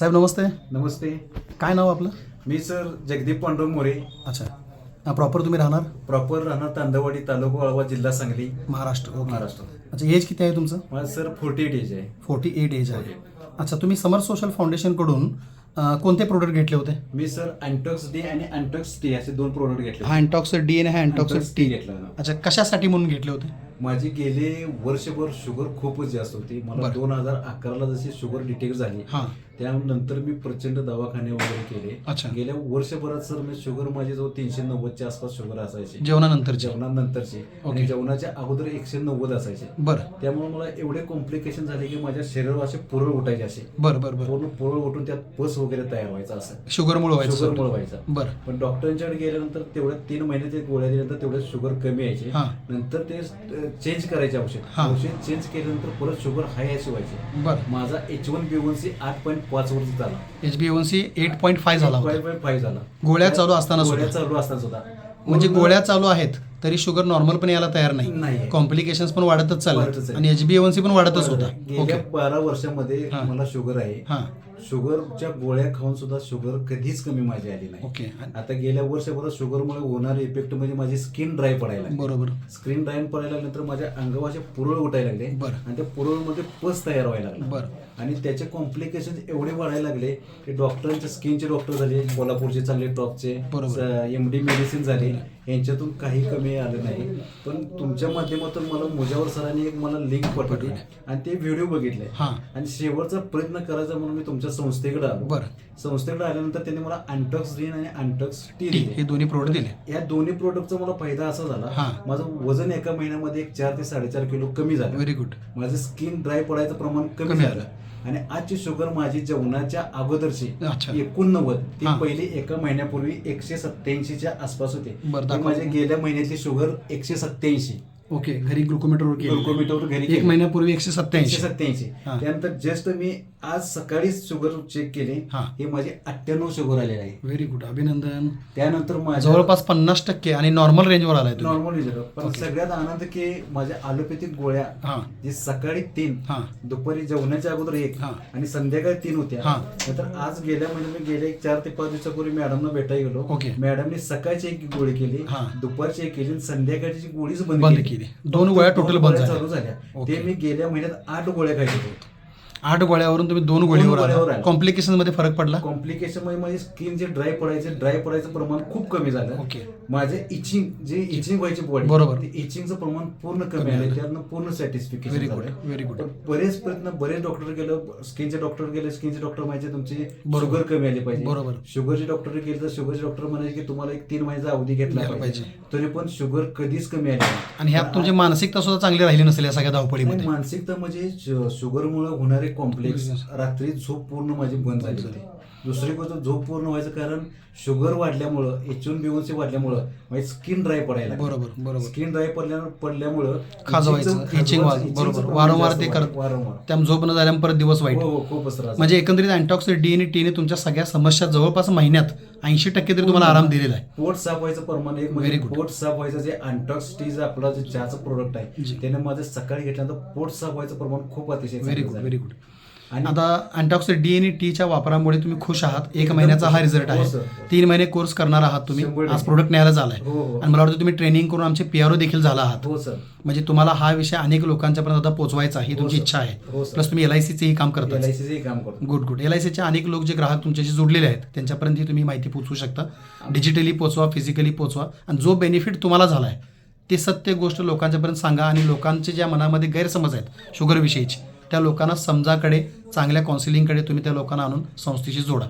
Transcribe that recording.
साहेब नमस्ते. नमस्ते. काय नाव आपलं? मी सर जगदीप पांडुरंग मोरे. अच्छा, प्रॉपर तुम्ही राहणार? प्रॉपर राहणार तांदवाडी, तालुका वाळवा, जिल्हा सांगली, महाराष्ट्र. ओके. महाराष्ट्र. अच्छा, एज किती आहे तुमचं? माझं सर 48 एज आहे. 48 एज आहे. अच्छा, तुम्ही समर सोशल फाउंडेशनकडून कोणते प्रोडक्ट घेतले होते? मी सर अँटॉक्स डी आणि अँटॉक्स टी असे 2 प्रोडक्ट घेतले. हा अँटॉक्स डी आणि हा अँटॉक्स टी घेतला. अच्छा, कशासाठी म्हणून घेतले होते? माझी गेले वर्षभर शुगर खूपच जास्त होती. मला 2011ला जशी शुगर डिटेक्ट झाली हां. त्यानंतर मी प्रचंड दवाखाने वगैरे केले. अच्छा. गेल्या वर्षभरात सर मी शुगर माझी जो 390च्या आसपास शुगर असायची जेवणानंतरची. आणि जेवणाच्या अगोदर 190 असायचे. बरं. त्यामुळे मला एवढे कॉम्प्लिकेशन झाले की माझ्या शरीरावर असे पुरळ उठायचे, असे बरं बरं बरं. पूर्ण पुरळ उठून त्यात पस वगैरे तयार व्हायचा, असं शुगरमुळे व्हायचा. बरं. पण डॉक्टरांच्याकडे गेल्यानंतर तेवढ्या 3 महिने ते गोळ्या दिल्यानंतर तेवढे शुगर कमी यायचे. हां. नंतर ते चेंज करायचे औषध चेंज केल्यानंतर परत शुगर हाय अशी व्हायची. बरं. माझा H1B1C 8.5 वरती झाला. HbA1c 8.5 झाला होता. 8.5 झाला. गोळ्या चालू असताना सुद्धा. म्हणजे गोळ्या चालू आहेत तरी शुगर नॉर्मल पण यायला तयार नाही. कॉम्प्लिकेशन्स पण वाढतच चालले आणि HbA1c पण वाढतच होता. गेल्या 12 वर्षामध्ये मला शुगर आहे. शुगरच्या गोळ्या खाऊन सुद्धा शुगर कधीच कमी माझी आली नाही. ओके. आता गेल्या वर्षभरात शुगरमुळे होणारे इफेक्ट म्हणजे माझी स्किन ड्राय पडायला. बरोबर. स्किन ड्राय पडायला नंतर माझ्या अंगावर पुरळ उठायला लागले. आणि त्या पुरळमध्ये पस तयार व्हायला लागला. बरं. आणि त्याचे कॉम्प्लिकेशन एवढे वाढायला लागले की डॉक्टरांचे स्किनचे डॉक्टर झाले, कोल्हापूरचे चांगले टॉपचे, MD मेडिसिन झाले, यांच्यातून काही कमी आलं नाही. पण तुमच्या माध्यमातून मला मुजावर सरांनी एक मला लिंक पाठवली आणि ते व्हिडिओ बघितले आणि शेवटचा प्रयत्न करायचा म्हणून मी तुमच्या संस्थेकडे आलो. बरं. संस्थेकडे आल्यानंतर त्यांनी मला अँटॉक्स डी आणि अँटॉक्स टी हे दोन्ही प्रोडक्ट दिले. या दोन्ही प्रोडक्टचा मला फायदा असा झाला, माझं वजन एका महिन्यामध्ये 4 ते 4.5 किलो कमी झालं. Very good. माझं स्किन ड्राय पडायचं प्रमाण कमी झालं. आणि आजची शुगर माझी जेवणाच्या अगोदरची 89 ती पहिली एका महिन्यापूर्वी 187च्या आसपास होते. माझ्या गेल्या महिन्यातली शुगर 187. ओके. घरी ग्लुकोमीटरवर घरी 1 महिन्यापूर्वी 187. त्यानंतर जस्ट मी आज सकाळी शुगर चेक केली, हे माझे 98 शुगर आलेले आहे. Very good. अभिनंदन. त्यानंतर जवळपास 50% आणि नॉर्मल रेंजवर आलाय. नॉर्मल रेंजवर. पण सगळ्यात आनंद की माझ्या ॲलोपॅथिक गोळ्या जे सकाळी 3, दुपारी जेवणाच्या अगोदर 1 आणि संध्याकाळी 3 होत्या. नंतर आज गेल्या मी गेल्या 4 ते 5 दिवसापूर्वी मॅडमना भेटायला गेलो. मॅडमने सकाळची 1 गोळी केली, दुपारची 1 केली, संध्याकाळची गोळीच बंद केली. 2 गोळ्या टोटल बंद चालू झाल्या. ते मी गेल्या महिन्यात 8 गोळ्या खायचे होते. 8 गोळ्यावरून तुम्ही 2 गोळीवर आला. कॉम्प्लिकेशन मध्ये फरक पडला? कॉम्प्लिकेशन मध्ये माझी स्किन जे ड्राय पडायचं प्रमाण खूप कमी झालं. माझे इचिंग व्हायची बॉडी, बरोबर, इचिंगचं प्रमाण पूर्ण कमी आलं. त्यातनं पूर्ण सॅटिस्फिकेशन झालं. Very good. बरेच प्रयत्न, बरेच डॉक्टर गेलो, स्किनचे डॉक्टर म्हणायचे तुमची शुगर कमी आली पाहिजे. बरोबर. शुगरचे डॉक्टर गेले तर शुगरचे डॉक्टर म्हणायचे की तुम्हाला 1 3 महिन्याचा अवधी घेतला पाहिजे. तरी पण शुगर कधीच कमी आली नाही. आणि ह्यात तुमची मानसिकता सुद्धा चांगली राहिली नसेल या सगळ्या धावपळीमध्ये? मानसिकता म्हणजे शुगरमुळे होणारे कॉम्प्लेक्स, रात्री झोप पूर्ण माझी बंद झाली होती. दुसरी गोष्ट, झोप पूर्ण व्हायचं कारण शुगर वाढल्यामुळं, H1B1C वाढल्यामुळं माझी स्किन ड्राय पडायला. बरोबर. स्किन ड्राय पडल्यामुळं खाजवायचं, इचिंग बरोबर, वारंवार ते करत, त्यामुळे झोप न झाल्यामुळे परत दिवस वाईट. खूपच त्रास. म्हणजे एकंदरीत अँटॉक्स डी आणि टीने तुमच्या सगळ्या समस्या जवळपास महिन्यात 80% तरी तुम्हाला आराम दिलेला आहे. पोट साफ व्हायचं प्रमाण एक म्हणजे पोट साफ व्हायचं जे अँटॉक्स टी आपला जे चहाचं प्रोडक्ट आहे त्याने माझं सकाळी घेतल्यानंतर पोट साफ व्हायचं प्रमाण खूप अतिशय. Very good. आता अँटॉक्स डी आणि टीच्या वापरामुळे तुम्ही खुश आहात. 1 महिन्याचा हा रिझल्ट आहे. 3 महिने कोर्स करणार आहात तुम्ही. आज प्रोडक्ट न्यायला झालाय आणि मला वाटतं तुम्ही ट्रेनिंग करून आमचे PRO देखील झाला आहात. म्हणजे तुम्हाला हा विषय अनेक लोकांच्या पर्यंत आता पोहोचवायचा ही तुमची इच्छा आहे. प्लस तुम्ही LICचेही काम करता. गुड. LICचे अनेक लोक जे ग्राहक तुमच्याशी जोडलेले आहेत त्यांच्यापर्यंत तुम्ही माहिती पोहोचवू शकता. डिजिटली पोहोचवा, फिजिकली पोहोचवा आणि जो बेनिफिट तुम्हाला झाला आहे ते सत्य गोष्ट लोकांच्यापर्यंत सांगा. आणि लोकांचे ज्या मनामध्ये गैरसमज आहेत शुगरविषयीचे त्या लोकांना समजाकडे, चांगल्या काउन्सिलिंगकडे तुम्ही त्या लोकांना आणून संस्थेशी जोडा.